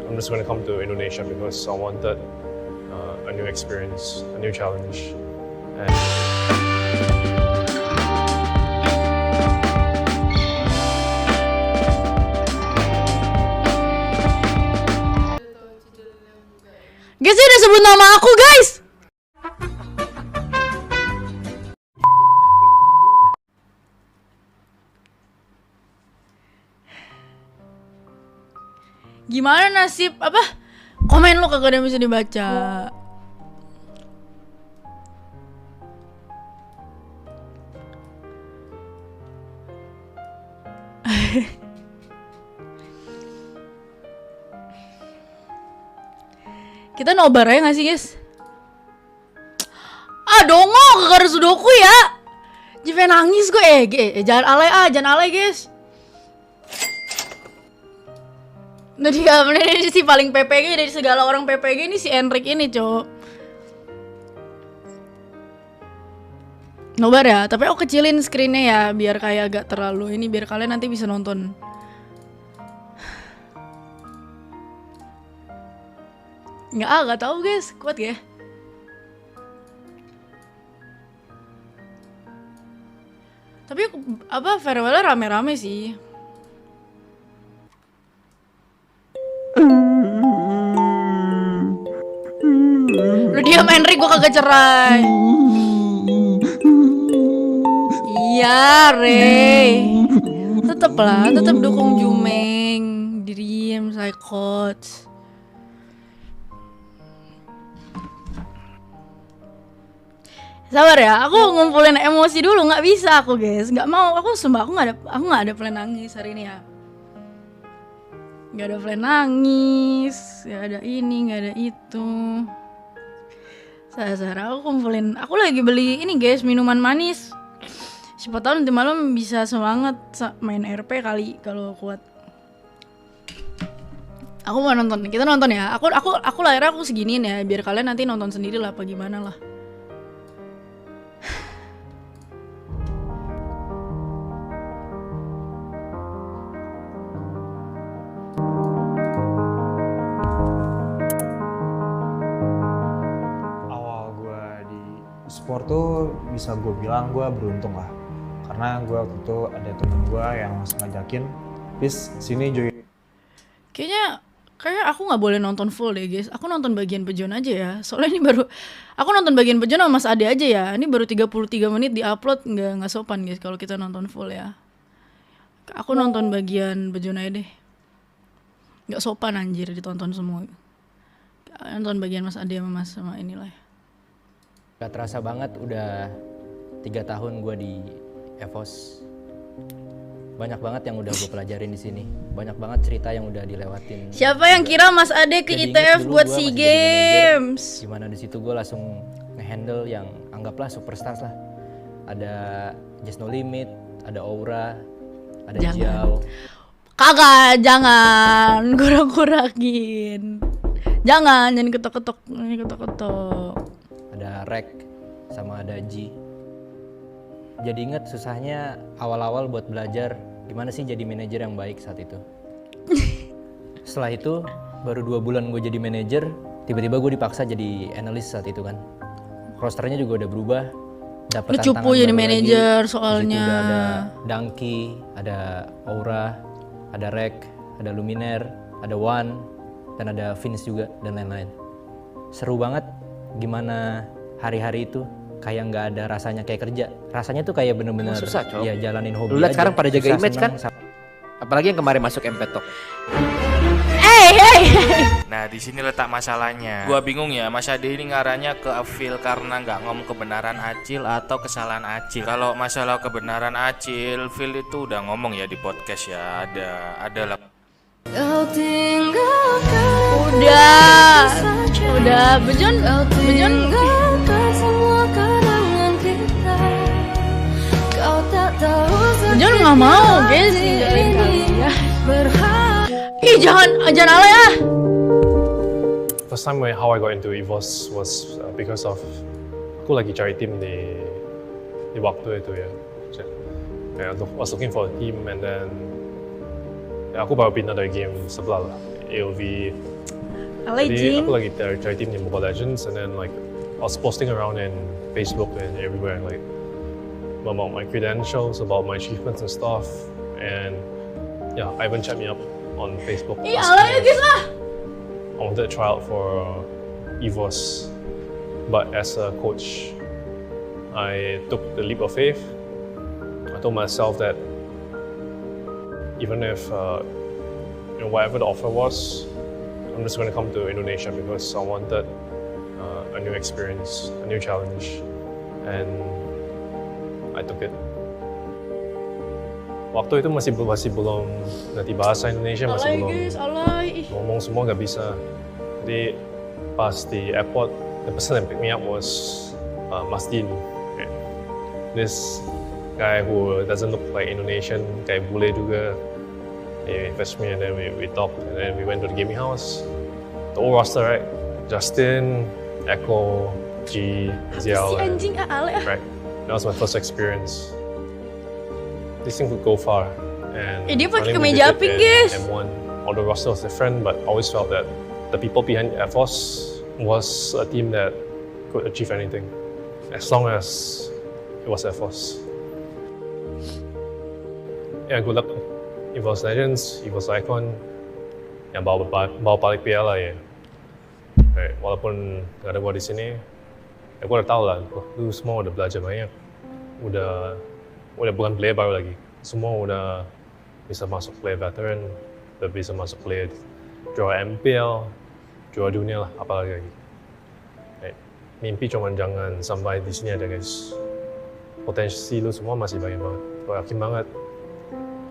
I'm just gonna come to Indonesia because I wanted a new experience, a new challenge. And Guys, dia udah sebut nama aku, guys. Gimana nasib apa? Komen lu kagak ada yang bisa dibaca. Kita nobar ya gak sih, guys? Ah, dongo, kagak ada sudoku ya. Jive nangis gue, jangan alay guys. Nah dia ini si paling PPG dari segala orang PPG ini si Enrik ini, cowok. Nobar ya, tapi aku kecilin screennya ya biar kayak agak terlalu ini, biar kalian nanti bisa nonton. Nggak tahu guys, kuat ya. Tapi apa farewell rame-rame sih. Lu diam Henry, gua kagak cerai. Iya Rey, tetep dukung Jumeng. Diem Psychots. Sabar ya, aku ngumpulin emosi dulu, nggak bisa aku guys, nggak mau, aku nggak ada plan nangis hari ini ya, nggak ada plan nangis, nggak ada ini, nggak ada itu. Saya aku kumpulin, aku lagi beli ini guys, minuman manis, siapa tahu nanti malam bisa semangat main RP kali kalau kuat. Aku mau nonton, kita nonton ya, aku lahirnya aku seginiin ya, biar kalian nanti nonton sendiri lah, apa gimana lah. Sport tuh bisa gue bilang gue beruntung lah, karena gue waktu itu ada temen gue yang langsung ngajakin, "Pis, sini join." Kayaknya aku nggak boleh nonton full deh guys, aku nonton bagian pejon aja ya, soalnya ini baru aku nonton bagian pejon sama Mas Ade aja ya, ini baru 33 menit diupload, nggak sopan guys kalau kita nonton full ya. Aku nonton bagian pejon aja deh, nggak sopan anjir ditonton semua. Nonton bagian Mas Ade sama Mas sama inilah. Gak terasa banget udah 3 tahun gue di EVOS. Banyak banget yang udah gue pelajarin di sini. Banyak banget cerita yang udah dilewatin. Siapa yang kira Mas Ade ke ITF buat SEA Games? Gimana di situ gue langsung ngehandle yang anggaplah superstars lah. Ada Just No Limit, ada Aura, ada Jiao. Kagak, jangan kurang-kurangin. Jangan ketok-ketok. Ada Rek sama ada Ji. Jadi inget susahnya awal-awal buat belajar gimana sih jadi manajer yang baik saat itu. Setelah itu baru 2 bulan gue jadi manajer, tiba-tiba gue dipaksa jadi analis saat itu kan. Rosternya juga udah berubah, dapat tantangan cupu jadi manajer soalnya. Udah ada Dangki, ada Aura, ada Rek, ada Luminaire, ada Wan, dan ada Vince juga dan lain-lain. Seru banget. Gimana hari-hari itu kayak nggak ada rasanya kayak kerja, rasanya tuh kayak bener-bener susah, Cok. Ya jalanin hobi. Lu lihat sekarang pada jaga image seneng, kan, apalagi yang kemarin masuk MP-Talk. Hey. Nah di sini letak masalahnya. Gua bingung ya, Mas Ade ini ngaranya ke Afil karena nggak ngomong kebenaran Acil atau kesalahan Acil. Kalau masalah kebenaran Acil, Phil itu udah ngomong ya di podcast ya, ada lah. Udah, Bejon nggak mau guys tinggalin kalian. Ih jangan alay ah. first time how I got into EVOS was because of aku lagi cari tim di waktu itu ya. I was looking for a team and then Ya, aku baru pindah dari game sebelah lah, AOV. Alay, Jadi Jing. aku lagi cari tim di Mobile Legends, and then like I was posting around in Facebook and everywhere, like about my credentials, about my achievements and stuff. And yeah, Ivan checked me up on Facebook. Ih, asking alay ya if guys lah. I wanted to try out for EVOS, but as a coach, I took the leap of faith. I told myself that even if whatever the offer was, I'm just going to come to Indonesia because I wanted a new experience, a new challenge, and I took it. Waktu itu masih belum ngerti bahasa Indonesia, masih Alay belum guys, alay. Ih. ngomong semua nggak bisa. Jadi pas di airport, the person that picked me up was Masdin. Okay. This guy who doesn't look like Indonesian, kayak bule juga. He fetched me and then we talked and then we went to the gaming house. The old roster, right? Justin, Echo, G, Si Ziao, and anjing alay. right. That was my first experience. This thing could go far. And Dia pakai finally we kemeja did it pink, in guys. M1. Although roster was different, but I always felt that the people behind Air Force was a team that could achieve anything, as long as it was Air Force. Yeah, good luck. EVOS Legends, EVOS Icon, yang bawa balik piala ya. Right. Walaupun gak ada gua di sini, ya gua udah tahu lah, lu semua udah belajar banyak, udah bukan player baru lagi, semua udah bisa masuk player veteran, udah bisa masuk player juara MPL, juara dunia lah, apalagi lagi. Right. Mimpi cuma jangan sampai di sini ada guys. Potensi lu semua masih banyak banget. Gua yakin banget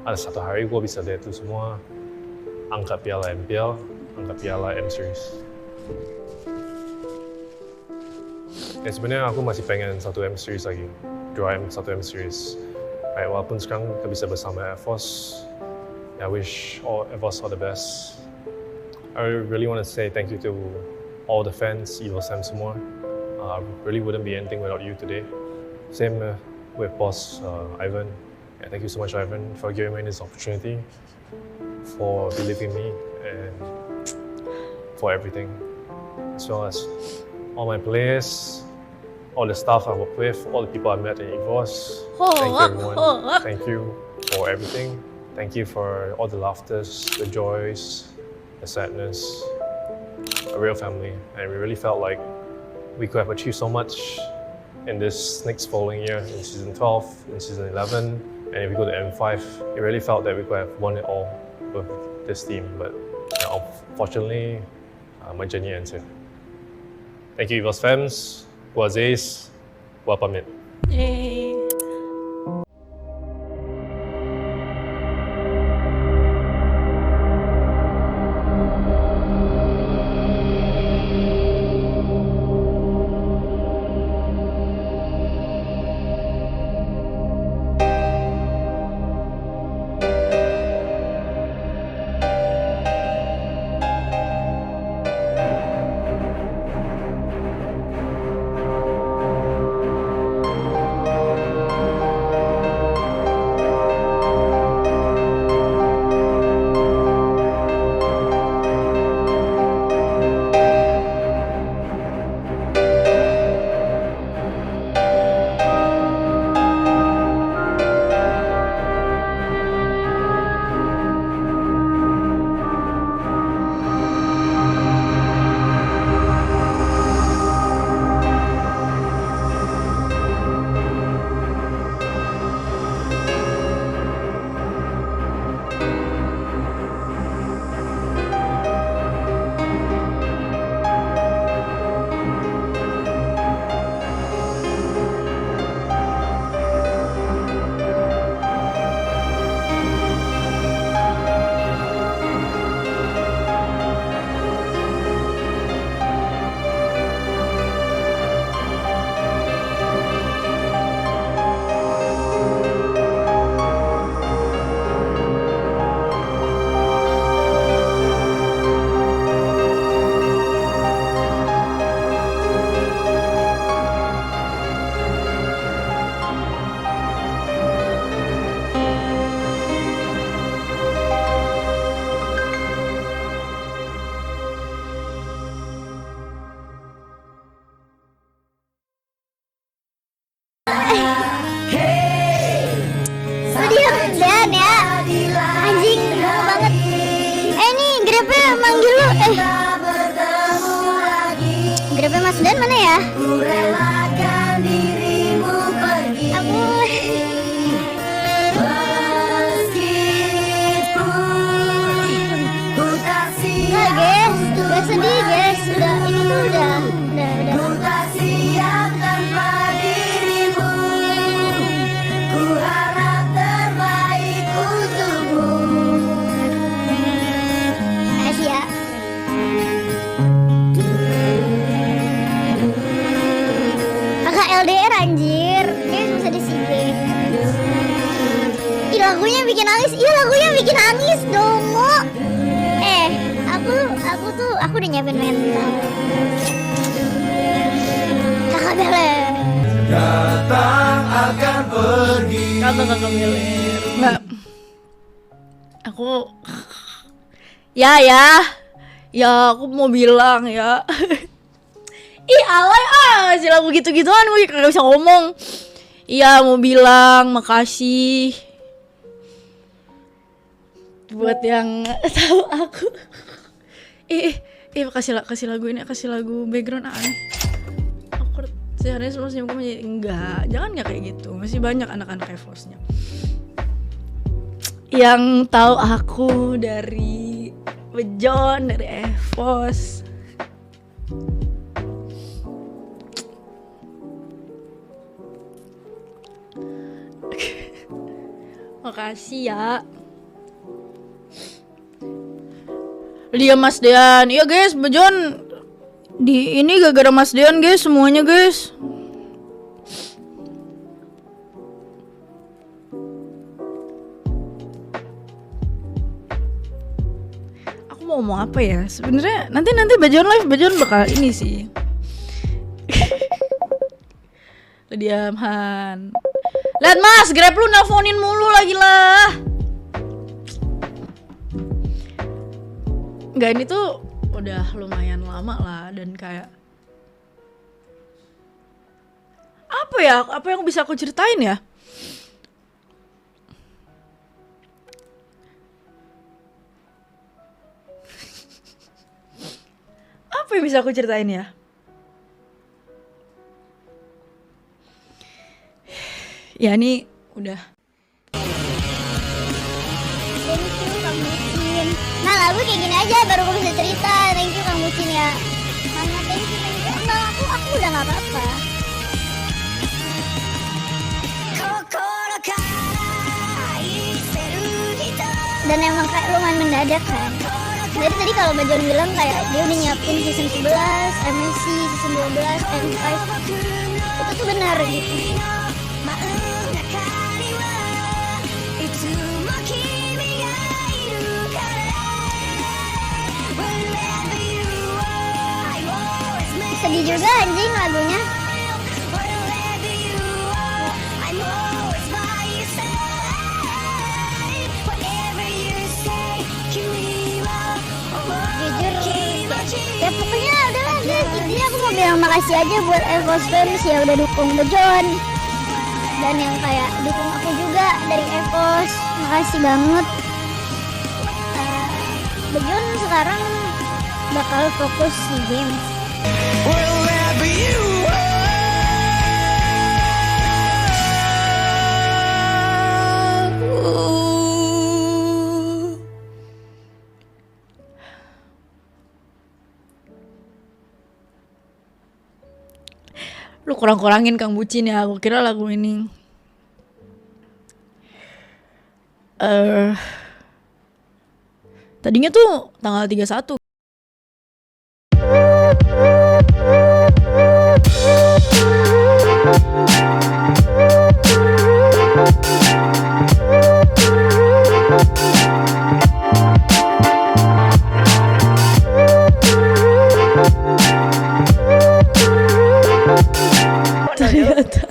ada satu hari gue bisa lihat itu semua angkat piala MPL, angkat piala M Series. Ya sebenarnya aku masih pengen satu M Series lagi, satu M Series. Right, walaupun sekarang gak bisa bersama Air Force, I wish all Air Force all the best. I really want to say thank you to all the fans, EVOSM semua. Really wouldn't be anything without you today. Same with boss Ivan. Yeah, thank you so much, Ivan, for giving me this opportunity, for believing me, and for everything. As well as all my players, all the staff I work with, all the people I met in EVOS. Thank you, everyone. Thank you for everything. Thank you for all the laughters, the joys, the sadness. A real family, and we really felt like we could have achieved so much in this next following year, in season 12, in season 11. And if we go to M5, it really felt that we could have won it all with this team. But unfortunately, my journey ends here. Thank you, EVOS fans. Gua Aziz. Gua pamit. Yeay. manggil lu. Grabnya Mas Dan mana ya? Aku enggak guys, gak sedih guys. Udah ini tuh udah. Makasih ya. Kakak LDR anjir. Guys bisa di sini. Ih lagunya bikin nangis. Iya lagunya bikin nangis dong. Aku udah nyiapin mental. Kakak Beler. Kakak Beler. Enggak. Aku ya aku mau bilang ya. Ih alay sih lagu gitu-gituan gue kagak bisa ngomong. Iya mau bilang makasih buat yang tahu aku. kasih lagu background aneh. Aku sehari semua senyum kamu jangan nggak kayak gitu. Masih banyak anak-anak EVOS-nya yang tahu aku dari Bejon, dari EVOS. Makasih ya. Dia Mas Dean. Iya guys, Bejon di ini gara-gara Mas Dean guys semuanya guys. Aku mau ngomong apa ya? Sebenarnya nanti Bejon bakal ini sih. Diam Han. Lihat Mas, Grab lu nelfonin mulu lagi lah. Enggak, ini tuh udah lumayan lama lah dan kayak apa yang bisa aku ceritain ya? Apa yang bisa aku ceritain ya? Ya ini udah. Nah lagu kayak gini aja baru gue bisa cerita. Thank you Kang Bucin ya. Mama thank you. Nah, aku udah gak apa-apa. Dan emang kayak lumayan mendadak kan. Jadi tadi kalau Mbak Jon bilang kayak dia udah nyiapin season 11, MSC season 12, M5. Itu tuh benar gitu. Sedih juga anjing lagunya. Jujur ya pokoknya udahlah guys, intinya aku mau bilang makasih aja buat EVOS fans ya udah dukung Bejon dan yang kayak dukung aku juga dari EVOS. Makasih banget. Bejon sekarang bakal fokus di games. Lu kurang-kurangin Kang Bucin ya, aku kira lagu ini tadinya tuh tanggal 31.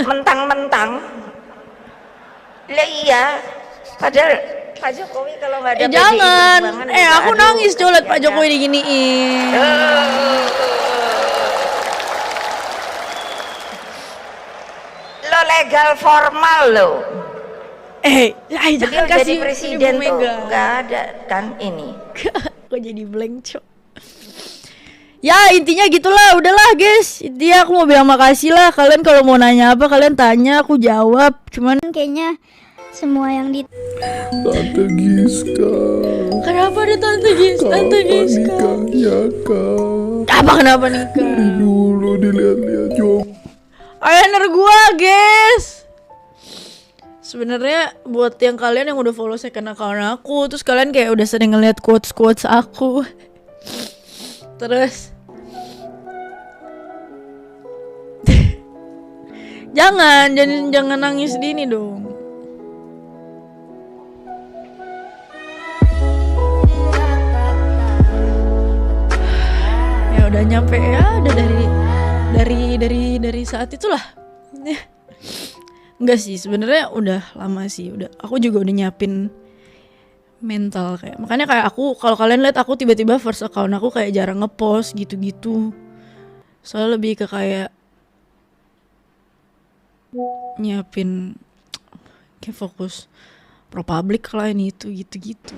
Mentang-mentang lah iya padahal Pak Jokowi kalau nggak ada jangan PDI aku nangis coba liat Pak Jokowi diginiin. Lo legal formal lo Jangan beliau kasih jadi presiden Ibu tuh Mega. nggak ada kan ini Kok jadi blank cok. Ya intinya gitulah, udahlah guys. Intinya aku mau bilang makasih lah. Kalian kalau mau nanya apa kalian tanya, aku jawab. Cuman Kayaknya semua yang di Tante Giska, kenapa ada Tante Giska? Tante Giska. nikahnya kak. Apa kenapa nikah? Dulu dilihat-lihat jom. Ayah gua guys. Sebenarnya buat yang kalian yang udah follow second account aku, terus kalian kayak udah sering ngeliat quotes aku. Terus jangan nangis dini dong. Ya udah nyampe ya, udah dari saat itulah. Enggak sih, sebenarnya udah lama sih, udah aku juga udah nyiapin mental kayak. Makanya kayak aku kalau kalian lihat aku tiba-tiba first account aku kayak jarang ngepost gitu-gitu. Soalnya lebih ke kayak nyiapin kayak fokus pro public lah ini itu gitu-gitu.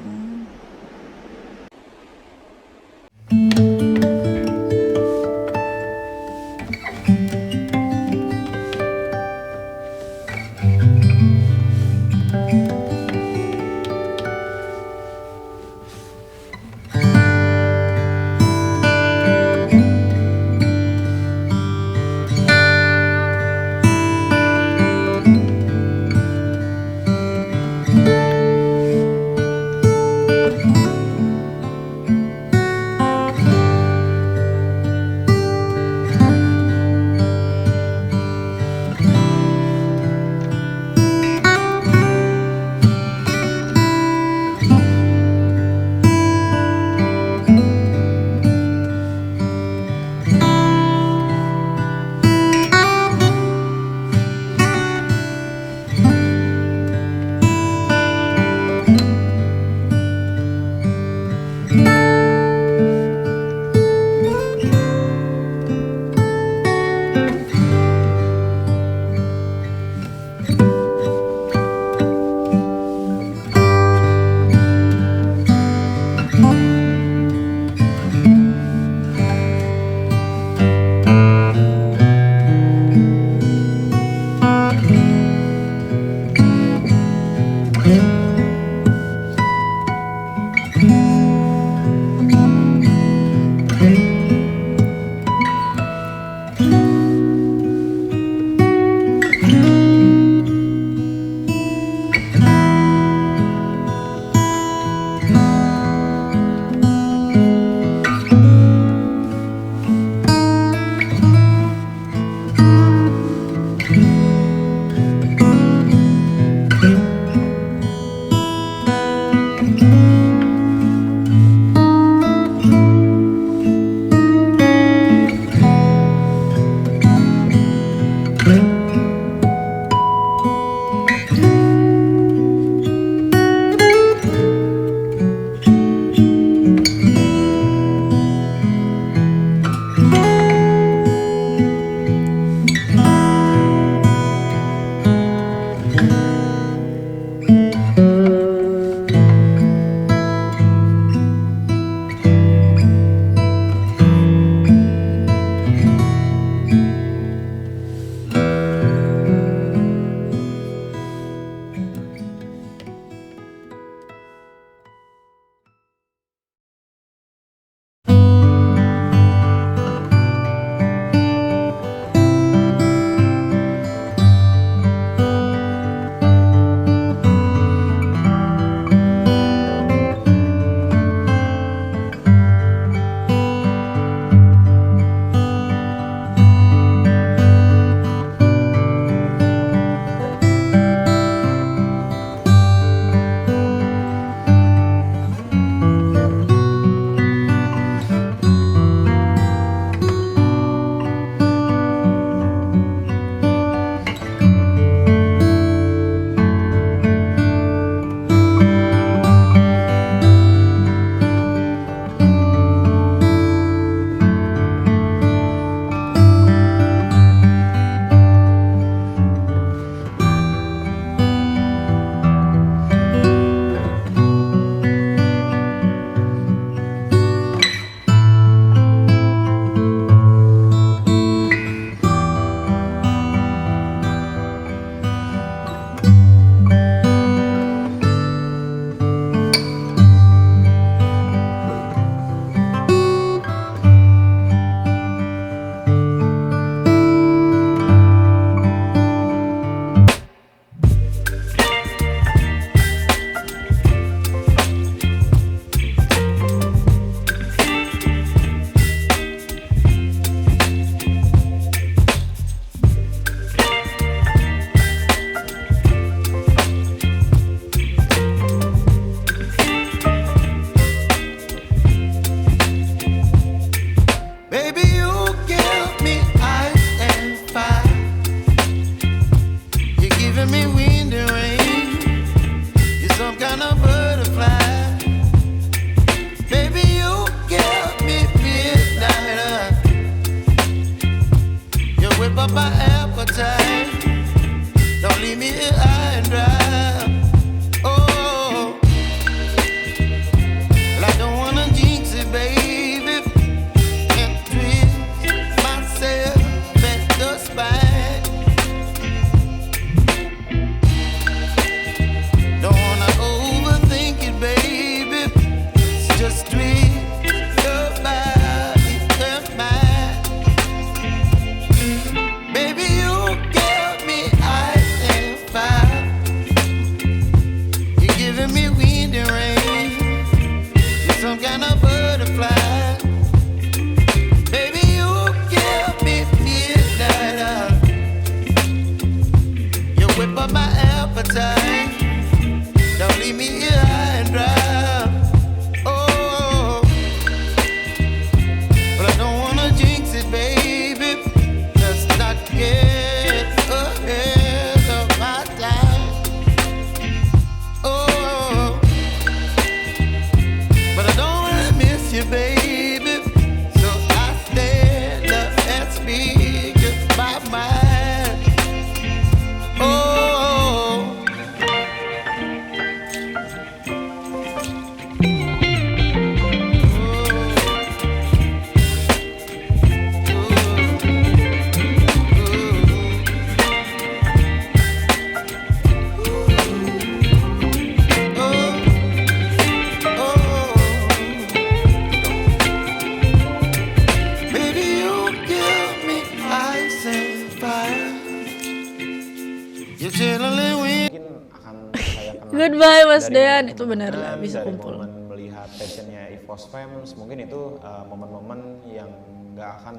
Goodbye Mas Dari Dean, momen itu benar kenangan, lah bisa dari kumpul. momen melihat passionnya EVOS Fans, mungkin itu momen-momen yang nggak akan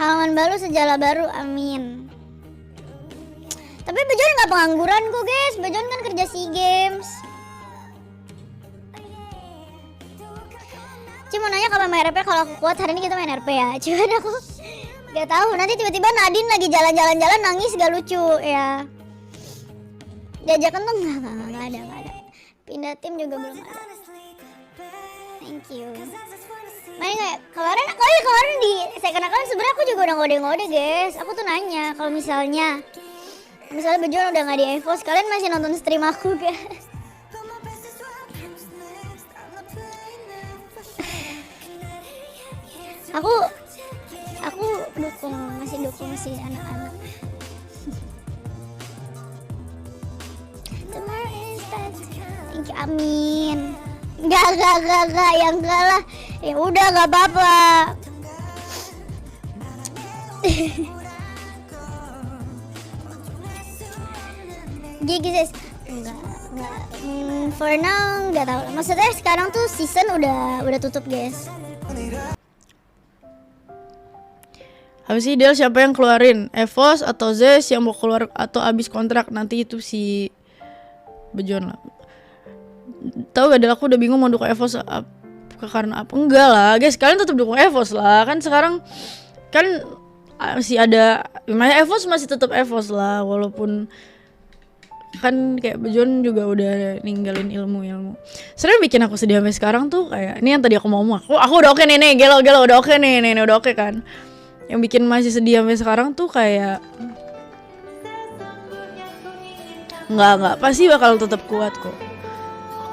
Halaman baru, sejarah baru, amin. Tapi Bejon nggak pengangguran kok guys, Bejon kan kerja SEA Games. Cuma nanya kapan main RP, kalau aku kuat hari ini kita main RP ya. Cuman aku nggak tahu, nanti tiba-tiba Nadine lagi jalan-jalan nangis gak lucu ya. Jajakan tuh nggak ada. Pindah tim juga belum ada. Thank you. Main nggak? Kemarin di second account sebenarnya aku juga udah ngode-ngode guys. Aku tuh nanya kalau misalnya Bejon udah nggak di EVOS, kalian masih nonton stream aku guys? Aku masih dukung si anak-anak. Tomorrow is better. Thank you, amin. Enggak, ya enggak lah. Ya udah enggak apa-apa. Gigi guys, enggak. For now enggak tahu. Maksudnya sekarang tuh season udah tutup guys. Habis ini Del siapa yang keluarin? EVOS atau Zes yang mau keluar atau abis kontrak? Nanti itu si Bejon lah. Tahu gak Del, aku udah bingung mau dukung EVOS karena apa? Enggak lah guys, kalian tetap dukung EVOS lah. Kan sekarang kan masih ada, EVOS masih tetap EVOS lah. Walaupun kan kayak Bejon juga udah ninggalin ilmu. Sebenarnya bikin aku sedih sampai sekarang tuh kayak ini yang tadi aku mau ngomong. Aku udah oke nih, gelo udah oke nih, udah oke kan. Yang bikin masih sedih sampai sekarang tuh kayak nggak pasti bakal tetap kuat kok.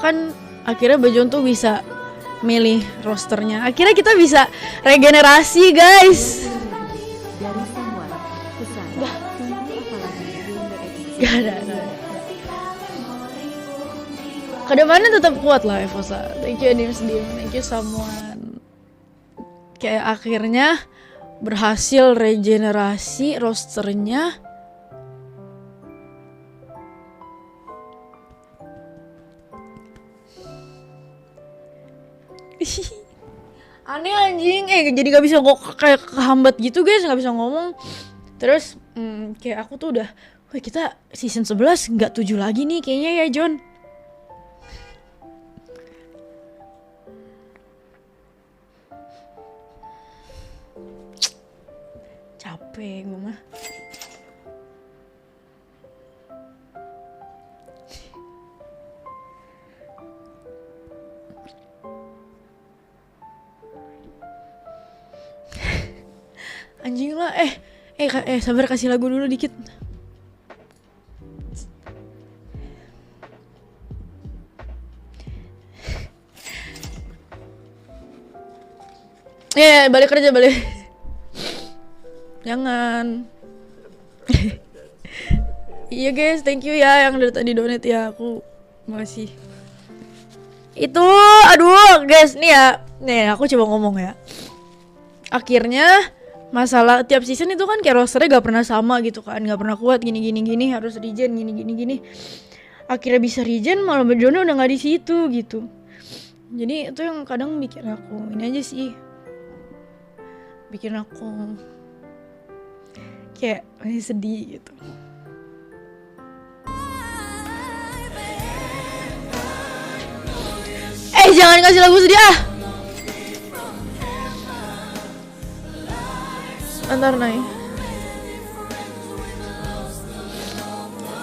Kan akhirnya Bejon tuh bisa milih rosternya. Akhirnya kita bisa regenerasi guys. Gak ada. Kedepannya tetap kuat lah Evosa. Thank you Adim Sedim, thank you someone. Kayak akhirnya berhasil regenerasi rosternya. Aneh anjing, jadi gak bisa kayak kehambat gitu guys, gak bisa ngomong. Terus kayak aku tuh udah, wah kita season 11 gak 7 lagi nih kayaknya ya John. Capek gue mah. Anjing lah, sabar kasih lagu dulu dikit. Balik kerja balik. Jangan. Iya guys, thank you ya yang dari tadi donate ya, aku makasih. Itu, aduh guys, nih aku coba ngomong ya. Akhirnya masalah tiap season itu kan kayak rosternya gak pernah sama gitu kan, gak pernah kuat gini harus regen gini. Akhirnya bisa regen malah Bejonnya udah nggak di situ gitu. Jadi itu yang kadang bikin aku ini aja sih, bikin aku kayak sedih gitu. Jangan kasih lagu sedih ah. Antar naik.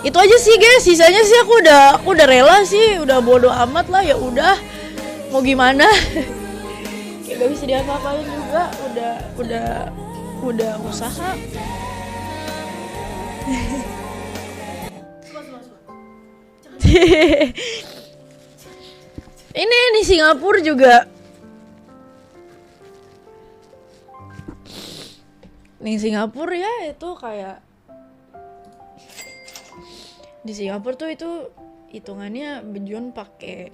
Itu aja sih guys, sisanya sih aku udah rela sih, udah bodo amat lah, ya udah mau gimana. Kayak gak bisa diapa-apain juga, udah usaha. Ini di Singapura juga. Di Singapura ya itu kayak di Singapura tuh itu hitungannya Bejon pakai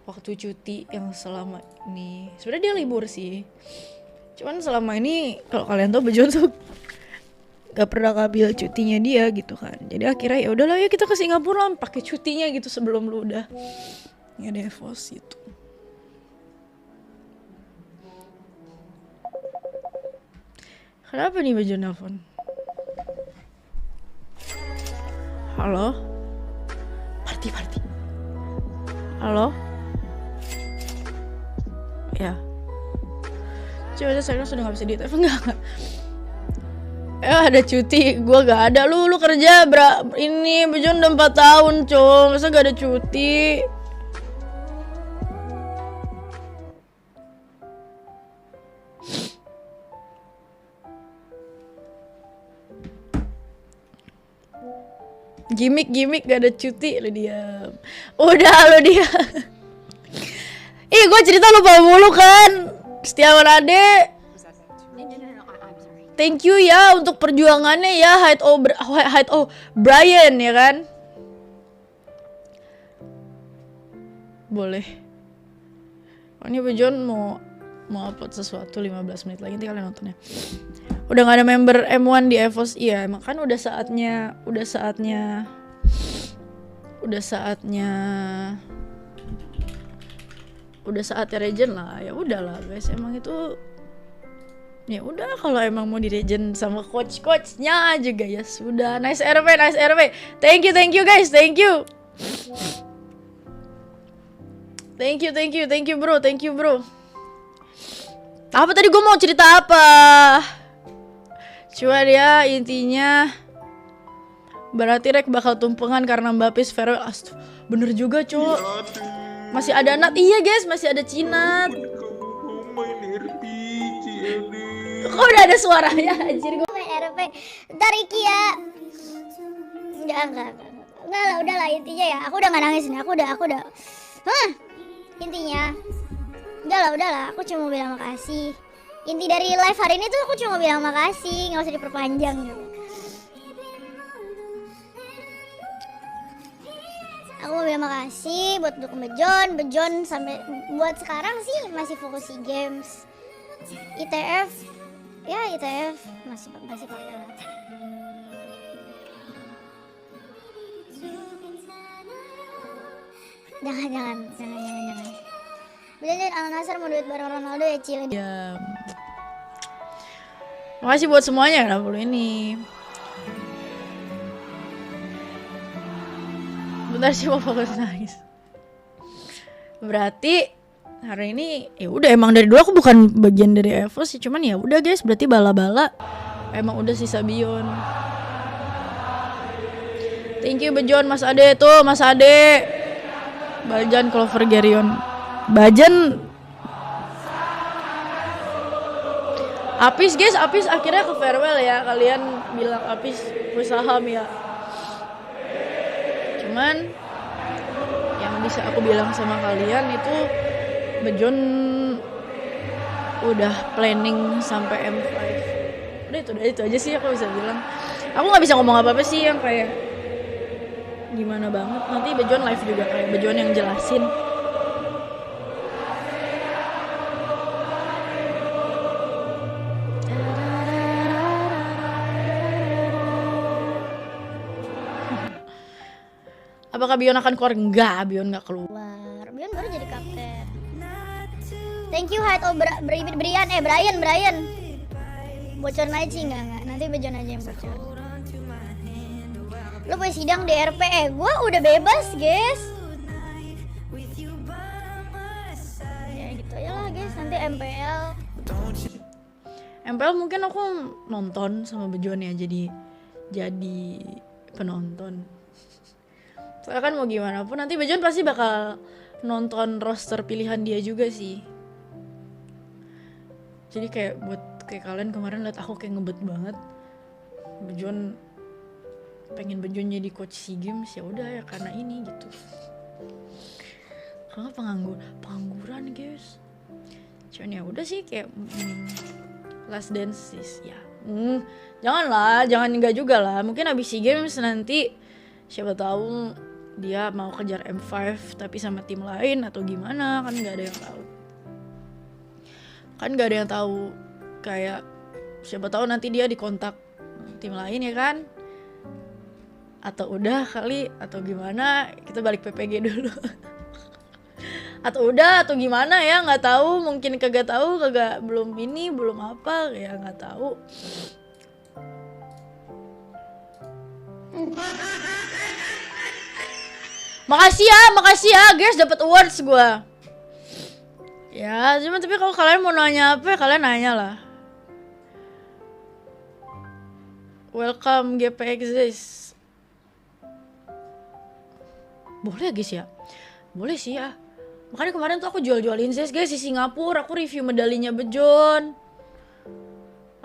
waktu cuti yang selama ini. Sebenarnya dia libur sih. Cuman selama ini kalau kalian tahu Bejon tuh gak pernah ngambil cutinya dia gitu kan. Jadi akhirnya ya udahlah ya kita ke Singapura lah, pakai cutinya gitu sebelum lu udah nggak ada EVOS gitu. Kenapa nih Bajon nelfon? Halo? Party. Halo? Ya. Coba aja saya sudah gak bisa di telepon. Enggak. Ada cuti, gue gak ada. Lu kerja ini Bajon udah 4 tahun cowok, masa gak ada cuti? Gimik gak ada cuti, lu diam. Udah lu diam. Ih, gue cerita lupa mulu kan. Setiawan Ade. Thank you ya untuk perjuangannya ya, Height Brian ya kan. Boleh. Oh, ini Bajon mau upload sesuatu 15 menit lagi, nanti kalian nontonnya. Udah gak ada member M1 di EVOS. Iya, emang kan udah saatnya regen lah. Ya udahlah guys, emang itu ya udah, kalau emang mau di regen sama coachnya juga ya sudah. Nice RP. Thank you guys, thank you bro. Apa tadi gue mau cerita apa? Cuma dia intinya berarti Rek bakal tumpengan karena Mbappe's farewell. Bener juga cowok. Masih ada Nat. Iya guys, masih ada Cinat. Kok udah ada suaranya anjir. Gue main RP. Ntar Iki ya. Enggak lah, udahlah intinya ya. Aku udah gak nangis nih. Aku udah. Intinya udahlah, aku cuma bilang makasih. Inti dari live hari ini tuh aku cuma bilang makasih, nggak usah diperpanjang gitu. Aku mau bilang makasih buat dukung Bejon sampai buat sekarang sih masih fokus SEA Games. ITF masih pakai lah. Jangan. Bener Al Nassr mau duit bareng Ronaldo ya Cil. Ya. Makasih buat semuanya, kenapa lu ini. Bentar sih mau fokus nangis. Berarti hari ini ya udah, emang dari dulu aku bukan bagian dari EVOS sih, cuman ya udah guys, berarti bala-bala emang udah sisa Bion. Thank you Bejon, Mas Ade tuh, Mas Ade. Bajan Clover Gerion. Bajan Apis guys, Apis akhirnya ke farewell ya. Kalian bilang Apis bersaham ya. Cuman yang bisa aku bilang sama kalian itu Bejon udah planning sampai M5. Udah itu aja sih aku bisa bilang. Aku nggak bisa ngomong apa-apa sih yang kayak gimana banget. Nanti Bejon live juga kayak Bejon yang jelasin. Apakah Bion akan keluar? Enggak, Bion nggak keluar. Bion baru jadi kapten. Thank you Height Brian. Bocor aja sih enggak. Nanti Bejon aja yang bocor. Lu punya sidang di RP, gue udah bebas guys. Ya gitu aja lah guys, nanti MPL mungkin aku nonton sama Bejon ya, jadi penonton. Soalnya kan mau gimana pun nanti Bejon pasti bakal nonton roster pilihan dia juga sih. Jadi kayak buat kalian kemarin liat aku kayak ngebet banget. Pengen Bejon jadi coach SEA Games, ya udah ya karena ini gitu. Kalau pengangguran guys. Cuman ya udah sih kayak last dance sih ya. Jangan enggak juga lah. Mungkin abis SEA Games nanti siapa tahu dia mau kejar M5 tapi sama tim lain atau gimana, kan nggak ada yang tahu. Kayak siapa tahu nanti dia dikontak tim lain ya kan? Atau udah kali, atau gimana? Kita balik PPG dulu. Atau udah, atau gimana ya? Nggak tahu. Mungkin kagak tahu, kagak belum ini, belum apa, ya nggak tahu. Makasih ya, guys, dapat awards gua. Ya, cuma tapi kalau kalian mau nanya apa, kalian nanya lah. Welcome GPXs. Boleh guys ya? Boleh sih ya. Makanya kemarin tuh aku jual-jualin Zes guys di Singapura. Aku review medalinya Bejon.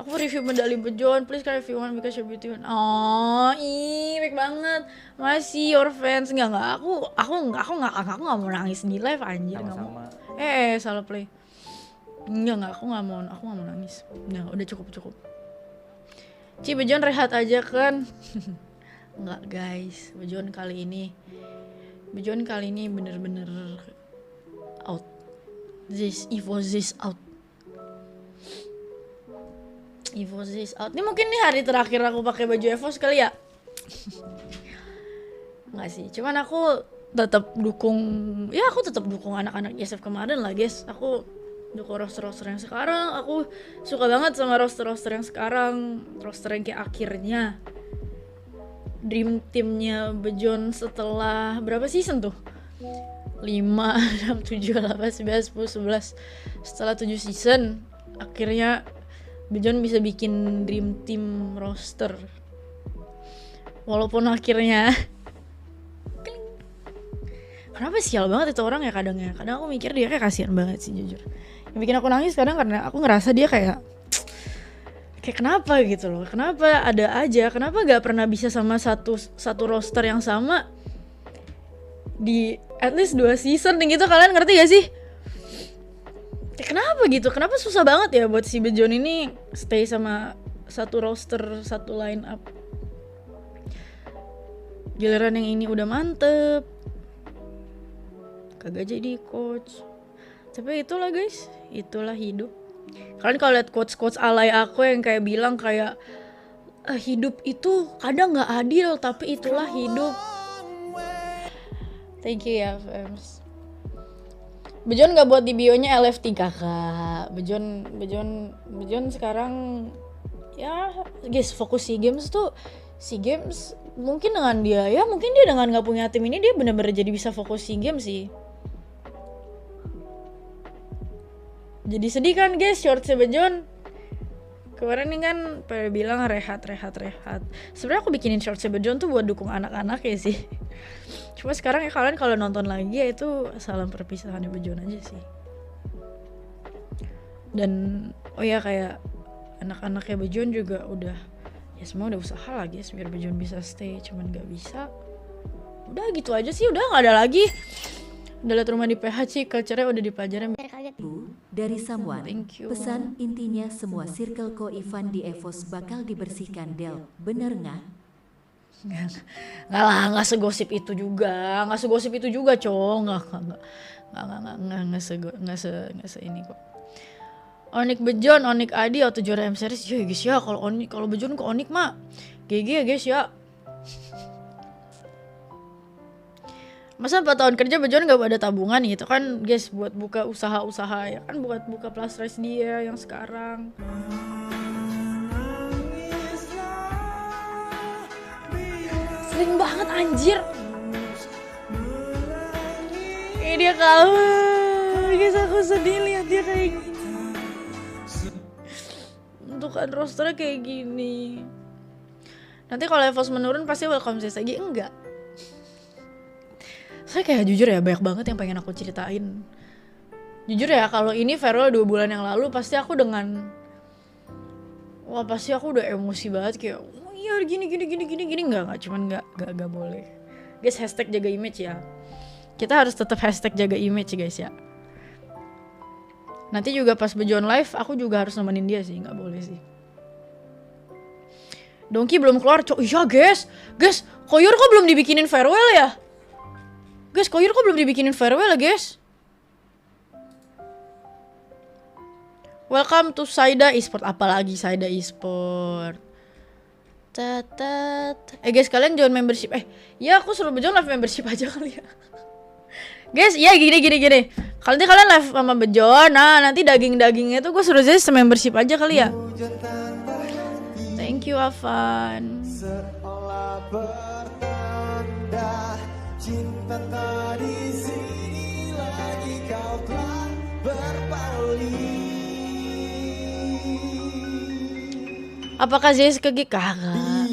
Aku review medali Bejon. Please can review one because you're beautiful. Oh, baik banget. Masih your fans. Enggak. Aku nggak mau nangis di live anjir. Sama-sama. Salah play. Enggak, aku nggak mau nangis. Nah, udah cukup. Ci, Bejon rehat aja kan? Enggak guys, Bejon kali ini bener-bener out. Evo Zis out. Ini mungkin nih hari terakhir aku pakai baju Evo sekali ya. Enggak sih, cuman aku tetap dukung anak-anak ISF kemarin lah guys. Aku dukung roster yang sekarang. Aku suka banget sama roster yang sekarang. Roster yang kayak akhirnya dream teamnya Bejon setelah berapa season tuh? 5, 6, 7, 8, 9, 10, 11. Setelah 7 season akhirnya Bejon bisa bikin dream team roster. Walaupun akhirnya kenapa sial banget itu orang ya kadang aku mikir dia kayak kasihan banget sih jujur. Yang bikin aku nangis kadang karena aku ngerasa dia kayak kenapa gitu loh, kenapa ada aja, kenapa gak pernah bisa sama satu roster yang sama di at least 2 season gitu, kalian ngerti gak sih? Kenapa gitu, kenapa susah banget ya buat si Bejon ini stay sama satu roster, satu line up. Giliran yang ini udah mantep kagak jadi coach. Tapi itulah guys, itulah hidup. Kalian kalau lihat quotes alay aku yang kayak bilang kayak hidup itu kadang nggak adil, tapi itulah hidup. Thank you ya fans. Bejon nggak buat di bio-nya LFT kakak. Bejon sekarang ya guys fokus SEA Games tuh. SEA Games mungkin dengan dia dengan nggak punya tim ini dia benar-benar jadi bisa fokus SEA Games sih. Jadi sedih kan guys shortsnya Bejon. Kemarin nih kan pada bilang rehat. Sebenarnya aku bikinin shortsnya Bejon tuh buat dukung anak-anak ya sih. Cuma sekarang ya kalian kalau nonton lagi ya itu salam perpisahannya Bejon aja sih. Dan oh ya kayak anak-anaknya Bejon juga udah ya semua udah usaha lah guys biar Bejon bisa stay, cuman gak bisa. Udah gitu aja sih, udah gak ada lagi. Udah liat rumah di PH sih, culture-nya udah dipelajarin. Dari Samuan, pesan intinya semua circle ko-Ivan di EVOS bakal dibersihkan Del, bener nggak? Nggak lah, nggak segosip itu juga cowok, nggak se ini kok. Onik Bejon, Onik Adi atau juara M series ya guys ya. Kalau Bejon ke Onik mah GG ya guys ya. Masa 4 tahun kerja Bejon gak ada tabungan gitu kan guys buat buka usaha-usaha ya kan, buat buka plus size dia yang sekarang. Sering banget anjir. Dia kalah guys, aku sedih lihat dia kayak gini. Untuk kan rosternya kayak gini. Nanti kalau EVOS menurun pasti welcome sih lagi enggak. Saya kayak jujur ya banyak banget yang pengen aku ceritain. Jujur ya kalau ini farewell 2 bulan yang lalu pasti aku pasti aku udah emosi banget kayak oh iya gini enggak cuman enggak boleh. Guys hashtag jaga image ya. Kita harus tetap hashtag jaga image guys ya. Nanti juga pas Bejon live aku juga harus nemenin dia sih, enggak boleh sih. Dongki belum keluar cok. Iya guys, Koyor kok belum dibikinin farewell ya? Guys, Koyor kok belum dibikinin farewell ya guys? Welcome to Saida Esport. Apalagi Saida Esport? Guys, kalian join membership. Ya aku suruh Bejon live membership aja kali ya. Guys, ya gini. Kalian live sama Bejon. Nah, nanti dagingnya tuh gue suruh jadi membership aja kali ya. Thank you, Afan. Apakah Zeus ke gig? Kagak.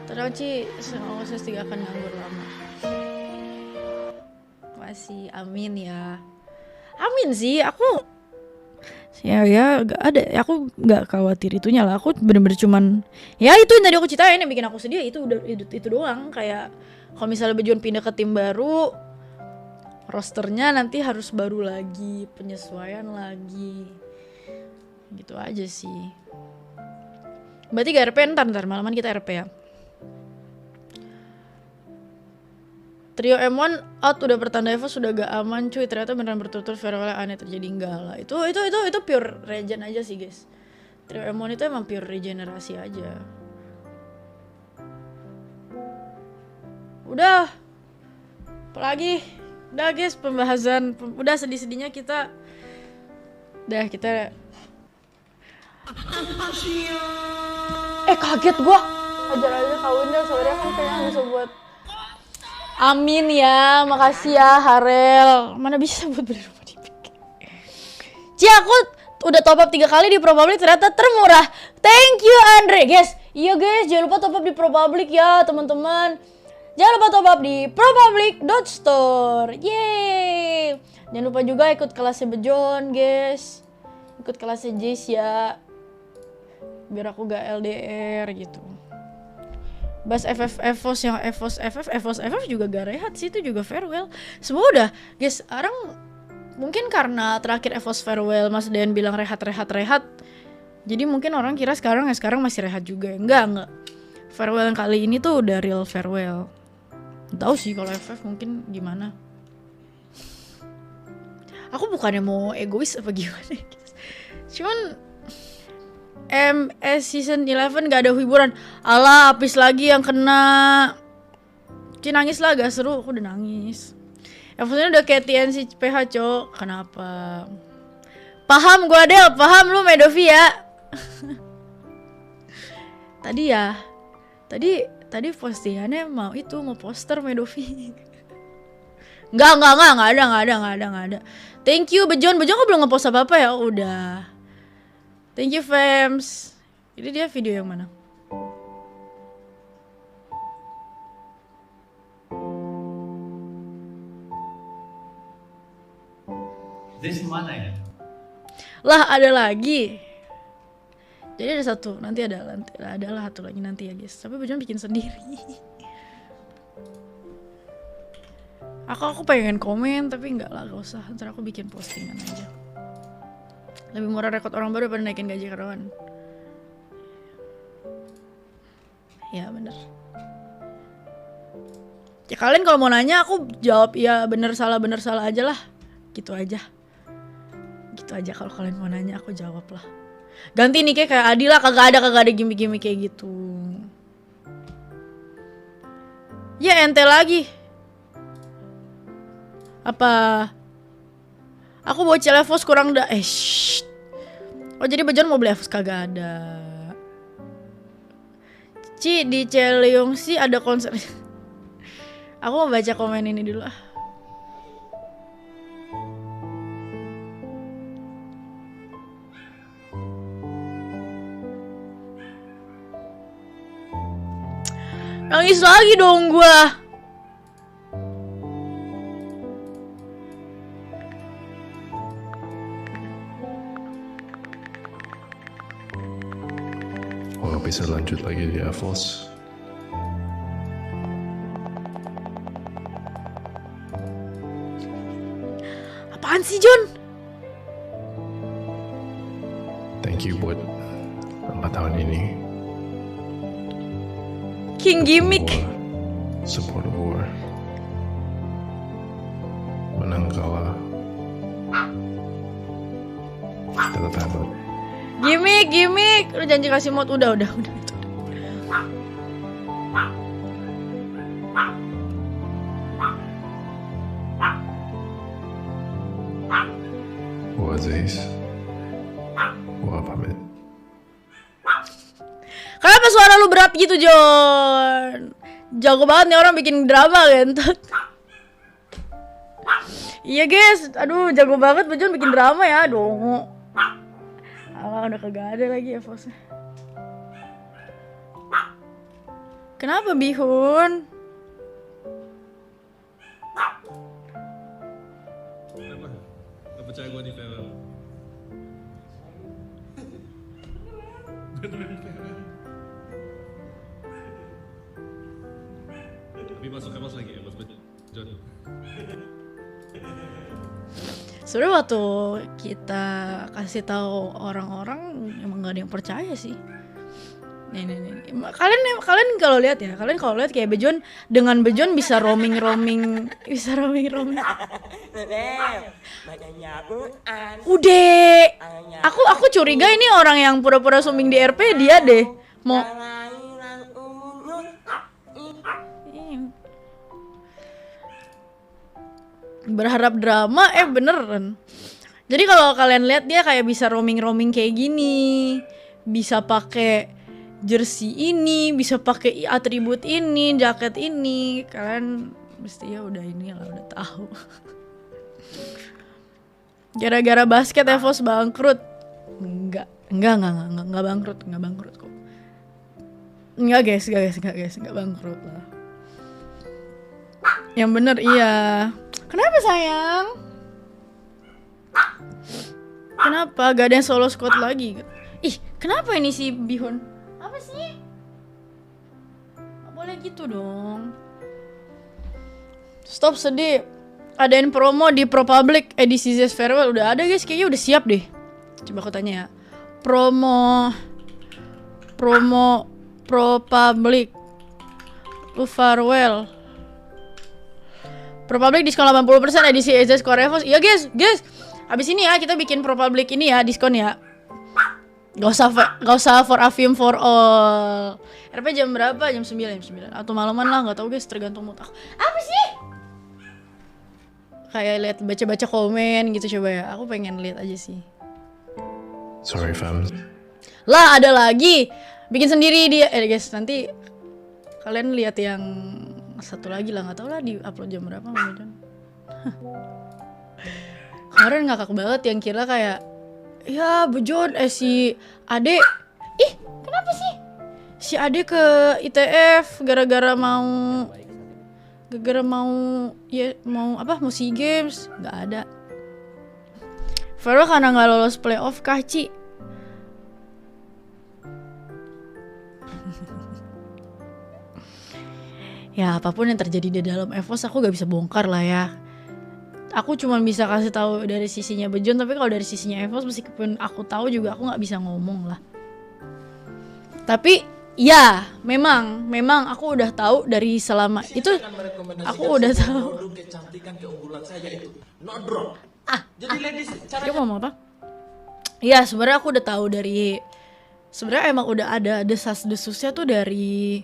Terus Ci, saya 3 akan nganggur lama. Masih, amin ya. Amin sih, aku ya gak ada, aku gak khawatir itunya lah. Aku bener-bener cuman ya itu yang tadi aku ceritain yang bikin aku sedih, itu udah itu doang. Kayak kalau misalnya Bejon pindah ke tim baru, rosternya nanti harus baru lagi, penyesuaian lagi, gitu aja sih. Berarti gak RP, ntar malaman kita RP ya. Trio M1 out udah pertanda Evo sudah gak aman cuy. Ternyata beneran berturut-turut farewell aneh terjadi. Enggak lah. Itu pure regen aja sih guys. Trio M1 itu emang pure regenerasi aja. Udah. Apalagi? Udah guys pembahasan. Udah sedih-sedihnya kita. Udah kita. Kaget gua. Ajar aja kawin dah. Soalnya kan kayaknya bisa buat. Amin ya, makasih ya Harel. Mana bisa buat beli rumah di Pik. Ci, aku udah top up 3 kali di ProPublic ternyata termurah. Thank you Andre. Guys, iya guys, jangan lupa top up di ProPublic ya teman-teman. Jangan lupa top up di propublic.store. Yeay. Jangan lupa juga ikut kelasnya Bejon guys. Ikut kelasnya Jis ya. Biar aku gak LDR gitu. Bas FF yang FF juga gak rehat sih, itu juga farewell. Semua udah guys, sekarang mungkin karena terakhir EVOS farewell Mas Dean bilang rehat. Jadi mungkin orang kira sekarang masih rehat juga. Enggak. Farewell yang kali ini tuh udah real farewell. Tahu sih kalau FF mungkin gimana. Aku bukannya mau egois apa gimana guys. Cuman MS season 11 gak ada hiburan. Alah, Apis lagi yang kena. Ci nangis lah, gak seru. Aku udah nangis. Episode udah kayak TNC PH cok. Kenapa? Paham gua Del, paham lu Medovi ya. Tadi postingannya mau poster Medovi. Enggak ada. Thank you Bejon kok belum ngepost apa-apa ya? Udah. Thank you fams. Ini dia video yang mana? This mana ya? Lah ada lagi. Jadi ada satu, nanti adalah satu lagi nanti ya guys. Tapi Bejon bikin sendiri. Aku pengen komen tapi enggak lah, gak usah. Ntar aku bikin postingan aja. Lebih murah rekrut orang baru daripada naikin gaji karyawan. Ya bener. Ya kalian kalau mau nanya aku jawab ya bener salah aja lah. Gitu aja kalau kalian mau nanya aku jawab lah. Ganti nih kayak Adi lah, kagak ada gimmick-gimmick kayak gitu. Ya ente lagi. Apa? Aku bocil EVOS kurang Oh jadi Bejon mau beli EVOS kagak ada. Ci di Celeungsi ada konser. Aku mau baca komen ini dulu ah. Nangis lagi dong gua. Nggak bisa lanjut lagi di EVOS. Apaan sih Jon? Thank you buat 4 tahun ini. King gimmick. Support war. Menang kalah. Tetap hebat. Gimmick. Lu janji kasih mod udah. Gua Aziz. Gua pamit. Kenapa suara lu berat gitu, John? Jago banget nih orang bikin drama kentut. Iya guys, aduh jago banget Bejon bikin drama ya, dongo. Alah udah kagak ada lagi EVOS-nya. Kenapa Bihun? Gak percaya gue di film. Tapi masuk EVOS lagi ya, Mas John. Sebenarnya waktu kita kasih tahu orang-orang emang gak ada yang percaya sih. Nih. Kalian kalau lihat ya, kayak Bejon dengan Bejon bisa roaming. Udah. Aku curiga ini orang yang pura-pura zooming di RP dia deh. Mau berharap drama beneran. Jadi kalau kalian lihat dia kayak bisa roaming kayak gini, bisa pakai jersey ini, bisa pakai atribut ini, jaket ini, kalian mesti ya udah inilah udah tahu. Gara-gara basket EVOS bangkrut? Enggak bangkrut kok. Enggak guys, enggak bangkrut lah. Yang bener iya. Kenapa sayang? Kenapa gak ada yang solo squad lagi? Ih, kenapa ini si Bihun? Apa sih? Gak boleh gitu dong. Stop sedih. Adain promo di Pro Public edisi Zest Farewell. Udah ada guys, kayaknya udah siap deh. Coba aku tanya ya. Promo Pro Public Farewell. Pro Public diskon 80% edisi Zest Core EVOS. Iya guys. Abis ini ya kita bikin Pro Public ini ya diskon ya. Gak usah for a film for all. RP jam berapa? Jam 9 atau malaman lah, nggak tahu guys, tergantung mood aku. Apa sih? Kayak lihat baca komen gitu coba ya. Aku pengen lihat aja sih. Sorry fam. Lah ada lagi. Bikin sendiri dia. Guys, nanti kalian lihat yang satu lagi lah, nggak tahu lah di upload jam berapa Bejon. Kemarin ngakak banget yang kira kayak ya Bejon si Ade. Ih, kenapa sih? Si Ade ke ITF gara-gara mau mau SEA Games, nggak ada. Farewell karena nggak lolos playoff kah, Ci? Ya apapun yang terjadi di dalam EVOS aku gak bisa bongkar lah ya. Aku cuma bisa kasih tahu dari sisinya Bejon, tapi kalau dari sisinya EVOS meskipun aku tahu juga aku nggak bisa ngomong lah. Tapi ya memang aku udah tahu dari selama itu. Aku udah tahu. Kamu ngomong apa? Ya sebenarnya aku udah tahu dari. Sebenarnya emang udah ada desas-desusnya tuh dari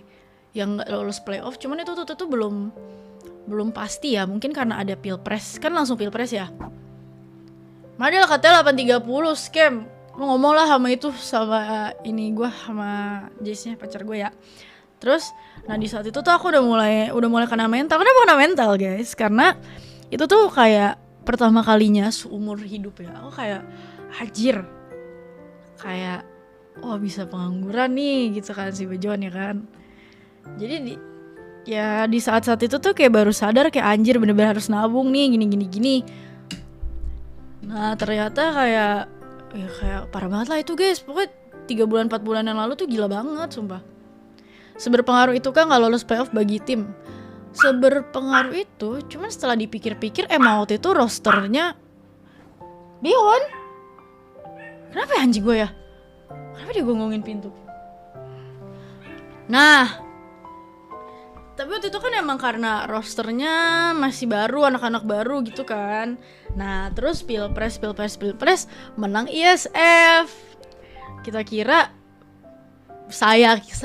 yang nggak lolos playoff, cuman itu tuh belum pasti ya, mungkin karena ada pilpres, kan langsung pilpres ya. Madel katanya 830 scam, lu ngomong lah sama itu sama ini gue sama Jace-nya pacar gue ya. Terus, nah di saat itu tuh aku udah mulai kena mental. Kenapa kena mental guys? Karena itu tuh kayak pertama kalinya seumur hidup ya, aku kayak hajir, kayak bisa pengangguran nih gitu kan si Bejon ya kan. Jadi di saat-saat itu tuh kayak baru sadar kayak anjir bener-bener harus nabung nih gini. Nah ternyata kayak parah banget lah itu guys. Pokoknya 3 bulan 4 bulan yang lalu tuh gila banget sumpah. Seberpengaruh itu kan gak lolos playoff bagi tim. Seberpengaruh itu cuman setelah dipikir-pikir waktu itu rosternya Bihun. Kenapa ya anjing gue ya? Kenapa dia gonggongin pintu? Nah tapi waktu itu kan emang karena rosternya masih baru, anak-anak baru gitu kan. Nah terus pilpres menang ISF. Kita kira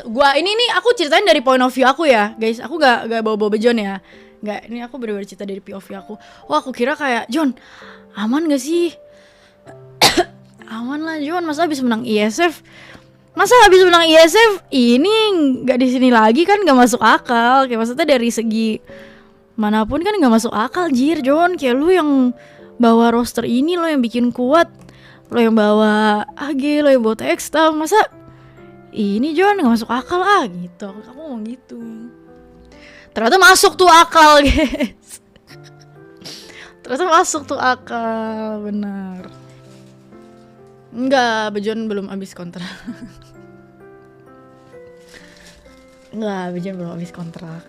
gua ini nih aku ceritain dari point of view aku ya guys, aku gak bawa Bejon ya, nggak, ini aku bener-bener cerita dari POV aku. Wah aku kira kayak Jon aman gak sih? Aman lah Jon, masa habis menang ISF ini nggak di sini lagi kan, nggak masuk akal. Kayak maksudnya dari segi manapun kan nggak masuk akal jir Jon. Kayak lu yang bawa roster ini, lo yang bikin kuat, lo yang bawa AG, lo yang bawa Texta, masa ini Jon nggak masuk akal gitu. Aku ngomong gitu. Ternyata masuk tuh akal guys. Ternyata masuk tuh akal, benar. Enggak, Bejon belum habis kontrak. Enggak, Bejon belum habis kontrak.